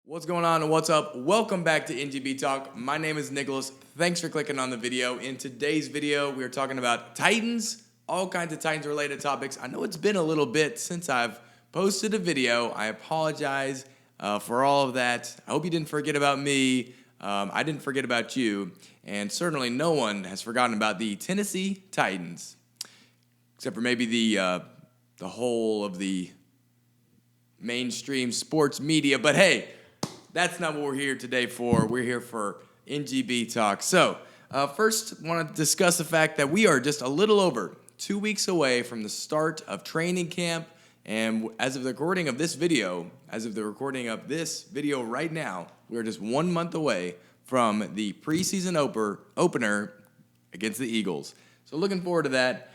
What's going on and what's up? Welcome back to NGB Talk. My name is Nicholas. Thanks for clicking on the video. In today's video, we are talking about Titans, all kinds of Titans related topics. I know it's been a little bit since I've posted a video. I apologize for all of that. I hope you didn't forget about me. I didn't forget about you. And certainly no one has forgotten about the Tennessee Titans, except for maybe the whole of the mainstream sports media. But hey, that's not what we're here today for. We're here for NGB Talk. So, first, want to discuss the fact that we are just a little over 2 weeks away from the start of training camp. And as of the recording of this video, right now, we are just 1 month away from the preseason opener against the Eagles. So, looking forward to that.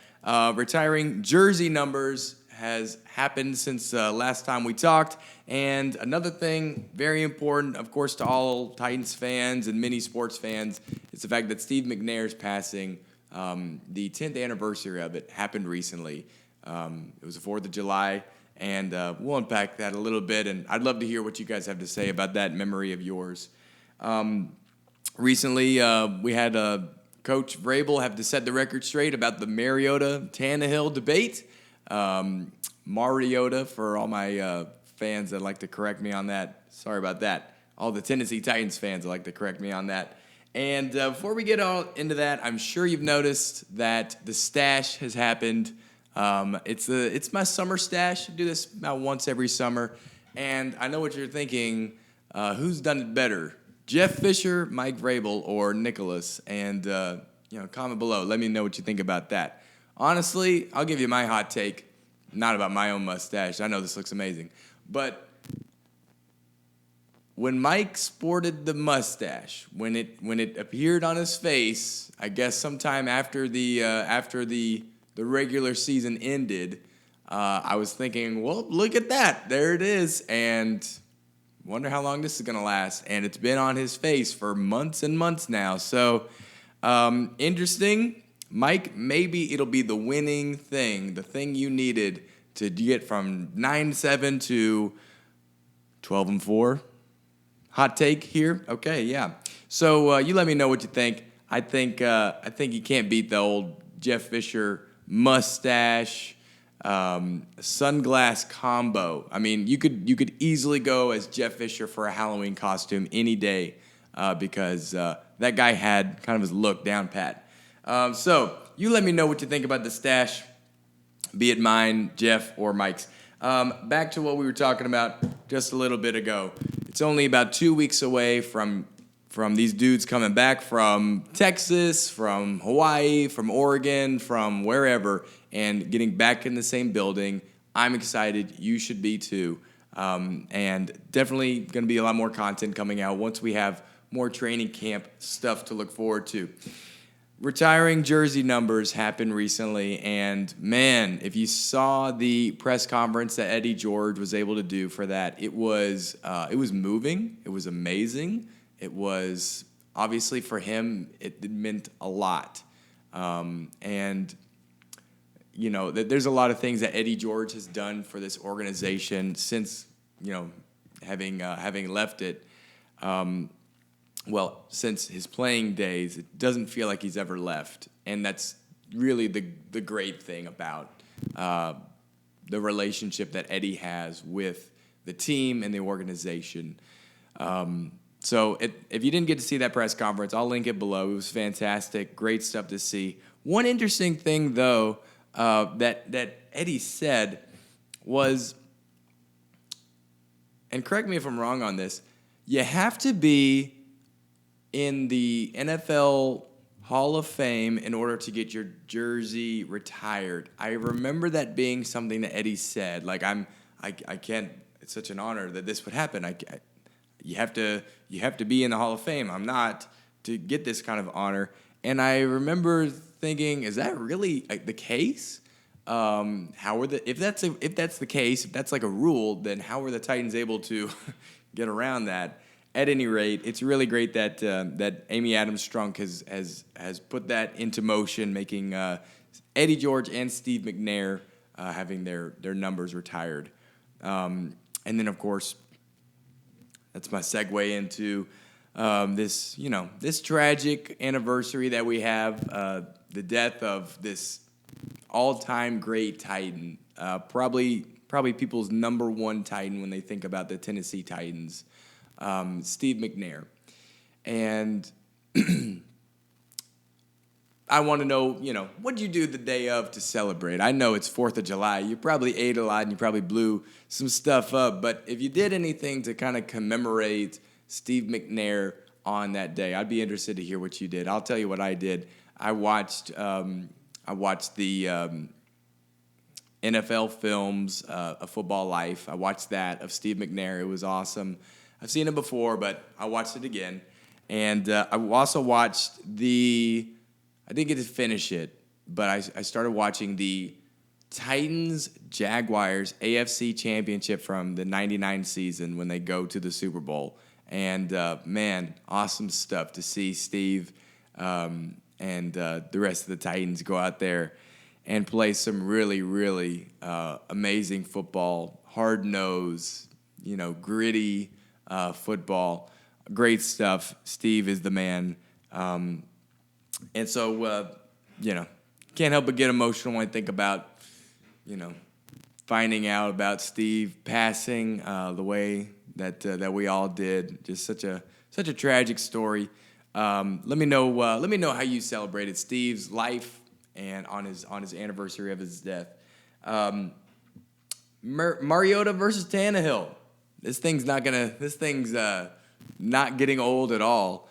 Retiring jersey numbers has happened since last time we talked. And another thing, very important, of course, to all Titans fans and many sports fans, is the fact that Steve McNair's passing, the 10th anniversary of it, happened recently. It was the 4th of July, and we'll unpack that a little bit, and I'd love to hear what you guys have to say about that memory of yours. Recently, we had Coach Vrabel have to set the record straight about the Mariota Tannehill debate. Mariota, for all my fans that like to correct me on that. Sorry about that. All the Tennessee Titans fans that like to correct me on that. And before we get all into that, I'm sure you've noticed that the stash has happened. It's my summer stash. I do this about once every summer. And I know what you're thinking. Who's done it better? Jeff Fisher, Mike Vrabel, or Nicholas? And comment below. Let me know what you think about that. Honestly, I'll give you my hot take. Not about my own mustache. I know this looks amazing. But when Mike sported the mustache, when it appeared on his face, I guess sometime after the regular season ended, I was thinking, well, look at that. There it is. And wonder how long this is going to last. And it's been on his face for months and months now. So, interesting. Mike, maybe it'll be the winning thing, the thing you needed to get from 9-7 to 12-4. Hot take here? Okay, yeah. So you let me know what you think. I think you can't beat the old Jeff Fisher mustache sunglass combo. I mean, you could easily go as Jeff Fisher for a Halloween costume any day because that guy had kind of his look down pat. So you let me know what you think about the stash, be it mine, Jeff, or Mike's. Back to what we were talking about just a little bit ago. It's only about 2 weeks away from these dudes coming back from Texas, from Hawaii, from Oregon, from wherever, and getting back in the same building. I'm excited. You should be too. And definitely going to be a lot more content coming out once we have more training camp stuff to look forward to. Retiring jersey numbers happened recently, and man, if you saw the press conference that Eddie George was able to do for that, it was moving. It was amazing. It was obviously for him, it meant a lot. And there's a lot of things that Eddie George has done for this organization since having left it. Well, since his playing days, it doesn't feel like he's ever left. And that's really the great thing about the relationship that Eddie has with the team and the organization. So if you didn't get to see that press conference, I'll link it below. It was fantastic. Great stuff to see. One interesting thing, though, that Eddie said was, and correct me if I'm wrong on this, you have to be in the NFL Hall of Fame in order to get your jersey retired. I remember that being something that Eddie said. Like I can't. It's such an honor that this would happen. You have to be in the Hall of Fame. I'm not to get this kind of honor. And I remember thinking, is that really the case? If that's the case, if that's like a rule, then how are the Titans able to get around that? At any rate, it's really great that Amy Adams-Strunk has put that into motion, making Eddie George and Steve McNair having their numbers retired. And then, of course, that's my segue into this tragic anniversary that we have, the death of this all-time great Titan, probably people's number one Titan when they think about the Tennessee Titans, Steve McNair. And I want to know, what did you do the day of to celebrate? I know it's 4th of July. You probably ate a lot and you probably blew some stuff up. But if you did anything to kind of commemorate Steve McNair on that day, I'd be interested to hear what you did. I'll tell you what I did. I watched the NFL films, A Football Life. I watched that of Steve McNair. It was awesome. I've seen it before, but I watched it again. And I also watched I didn't get to finish it, but I started watching the Titans-Jaguars AFC Championship from the 99 season when they go to the Super Bowl. And, man, awesome stuff to see Steve and the rest of the Titans go out there and play some really, really amazing football, hard-nosed, gritty football. Great stuff. Steve is the man. And so, can't help but get emotional when I think about, finding out about Steve passing the way that we all did. Just such a tragic story. Let me know how you celebrated Steve's life and on his anniversary of his death. Mariota versus Tannehill. This thing's not getting old at all.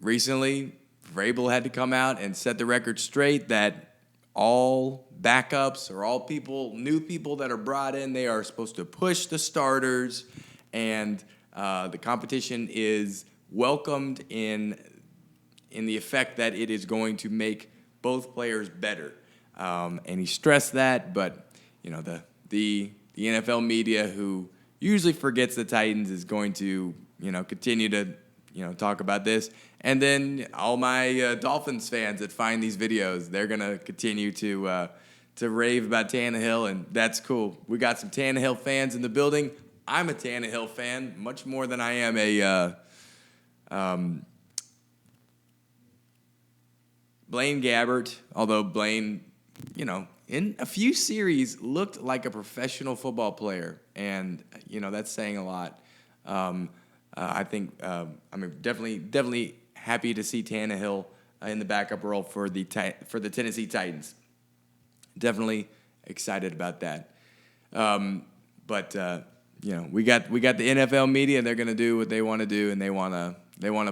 Recently, Vrabel had to come out and set the record straight that all backups or all new people that are brought in, they are supposed to push the starters, and the competition is welcomed in the effect that it is going to make both players better. And he stressed that, but the NFL media, who usually forgets the Titans, is going to continue to talk about this. And then all my Dolphins fans that find these videos, they're going to continue to rave about Tannehill, and that's cool. We got some Tannehill fans in the building. I'm a Tannehill fan, much more than I am a Blaine Gabbert, although Blaine, in a few series looked like a professional football player, and, that's saying a lot. I think I'm definitely happy to see Tannehill in the backup role for the Tennessee Titans. Definitely excited about that. But we got the NFL media, and they're gonna do what they want to do, and they wanna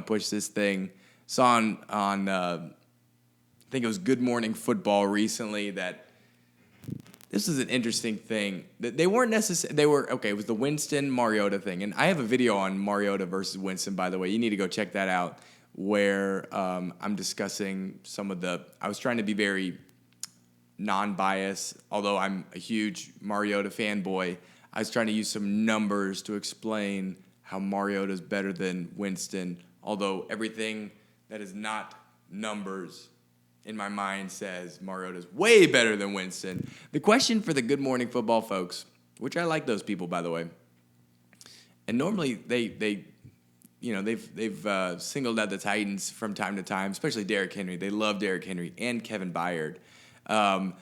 push this thing. Saw on I think it was Good Morning Football recently that this is an interesting thing. They weren't necessarily. They were okay. It was the Winston Mariota thing, and I have a video on Mariota versus Winston. By the way, you need to go check that out. Where I'm discussing some of the. I was trying to be very non-biased, although I'm a huge Mariota fanboy. I was trying to use some numbers to explain how Mariota is better than Winston. Although everything that is not numbers in my mind says Mariota's way better than Winston. The question for the Good Morning Football folks, which I like those people, by the way, and normally they've singled out the Titans from time to time, especially Derrick Henry. They love Derrick Henry and Kevin Byard. But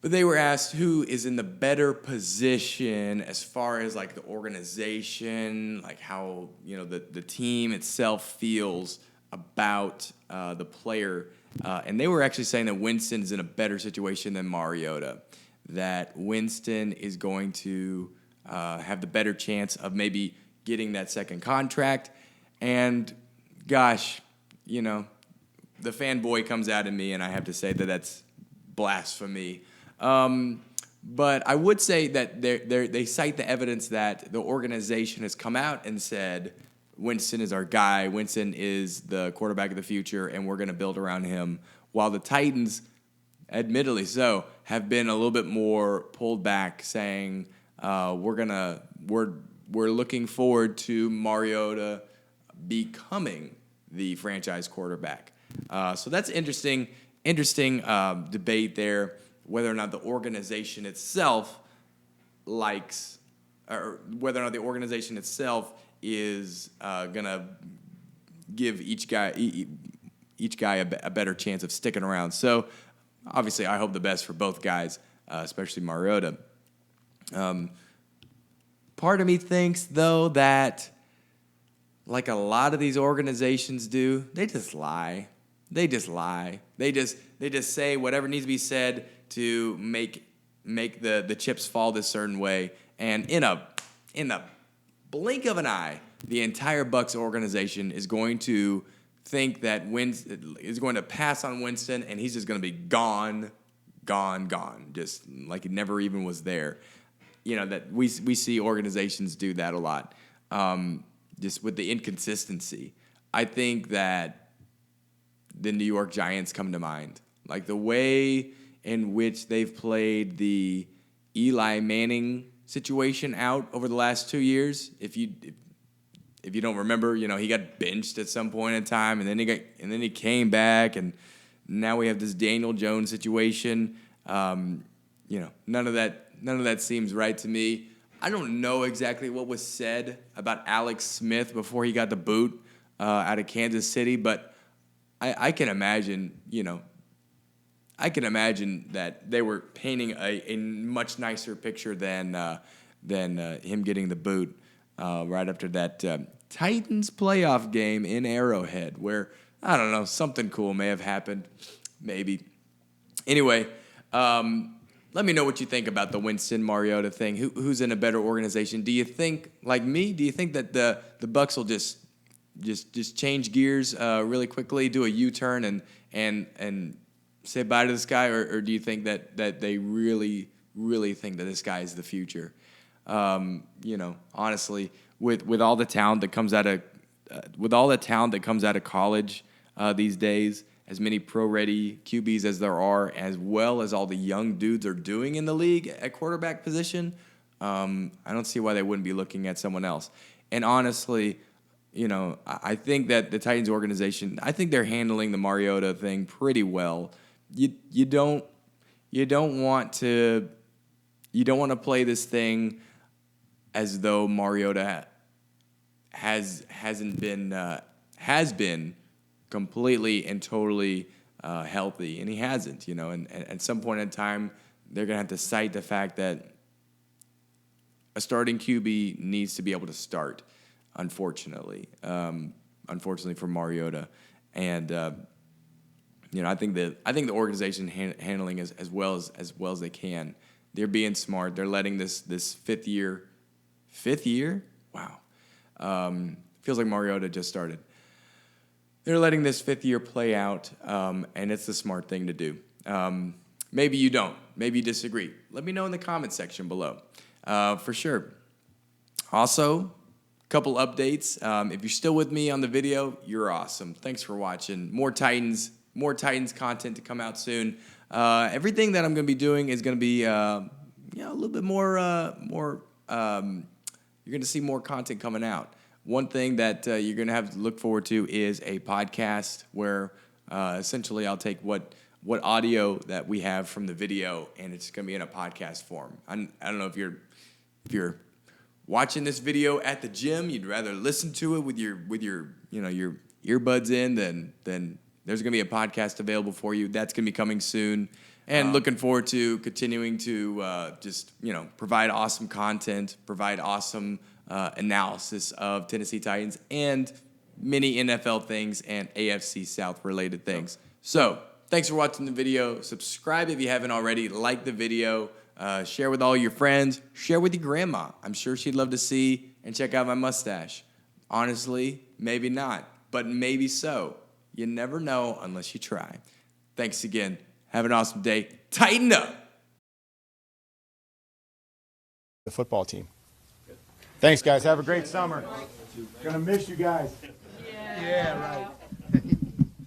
they were asked who is in the better position as far as like the organization, like how the team itself feels about the player. And they were actually saying that Winston is in a better situation than Mariota, that Winston is going to have the better chance of maybe getting that second contract. And gosh, the fanboy comes out in me, and I have to say that that's blasphemy. But I would say that they cite the evidence that the organization has come out and said, Winston is our guy. Winston is the quarterback of the future, and we're going to build around him. While the Titans, admittedly so, have been a little bit more pulled back, saying we're looking forward to Mariota becoming the franchise quarterback. So that's interesting debate there, whether or not the organization itself likes or whether or not the organization itself is gonna give each guy a better chance of sticking around. So obviously, I hope the best for both guys, especially Mariota. Part of me thinks, though, that like a lot of these organizations do, they just lie. They just lie. They just say whatever needs to be said to make the chips fall this certain way. And in a blink of an eye, the entire Bucs organization is going to think that is going to pass on Winston, and he's just going to be gone, just like he never even was there. That we see organizations do that a lot, just with the inconsistency. I think that the New York Giants come to mind, like the way in which they've played the Eli Manning situation out over the last 2 years. If you don't remember, he got benched at some point in time, and then he came back, and now we have this Daniel Jones situation. None of that seems right to me. I don't know exactly what was said about Alex Smith before he got the boot out of Kansas City, but I can imagine, that they were painting a much nicer picture than him getting the boot right after that Titans playoff game in Arrowhead, where, I don't know, something cool may have happened, maybe. Anyway, let me know what you think about the Winston Mariota thing. Who's in a better organization? Do you think, like me, that the Bucs will just change gears really quickly, do a U-turn and say bye to this guy, or do you think that they really think that this guy is the future? Honestly, with all the talent that comes out of college these days, as many pro-ready QBs as there are, as well as all the young dudes are doing in the league at quarterback position, I don't see why they wouldn't be looking at someone else. And honestly, I think that the Titans organization, I think they're handling the Mariota thing pretty well. You don't want to play this thing as though Mariota has been completely and totally healthy, and he hasn't. And at some point in time, they're gonna have to cite the fact that a starting QB needs to be able to start. Unfortunately for Mariota, and I think the organization handling as well as they can. They're being smart. They're letting this fifth year. Wow, feels like Mariota just started. They're letting this fifth year play out, and it's the smart thing to do. Maybe you don't. Maybe you disagree. Let me know in the comment section below, for sure. Also, couple updates. If you're still with me on the video, you're awesome. Thanks for watching. More Titans content to come out soon. Everything that I'm going to be doing is going to be a little bit more. You're going to see more content coming out. One thing that you're going to have to look forward to is a podcast where essentially I'll take what audio that we have from the video, and it's going to be in a podcast form. I don't know if you're watching this video at the gym, you'd rather listen to it with your earbuds in, then there's going to be a podcast available for you. That's going to be coming soon. And looking forward to continuing to provide awesome content, provide awesome analysis of Tennessee Titans and many NFL things and AFC South related things. So thanks for watching the video. Subscribe if you haven't already. Like the video. Share with all your friends. Share with your grandma. I'm sure she'd love to see and check out my mustache. Honestly, maybe not, but maybe so. You never know unless you try. Thanks again. Have an awesome day. Tighten up. The football team. Thanks, guys. Have a great summer. Gonna miss you guys. Yeah, right.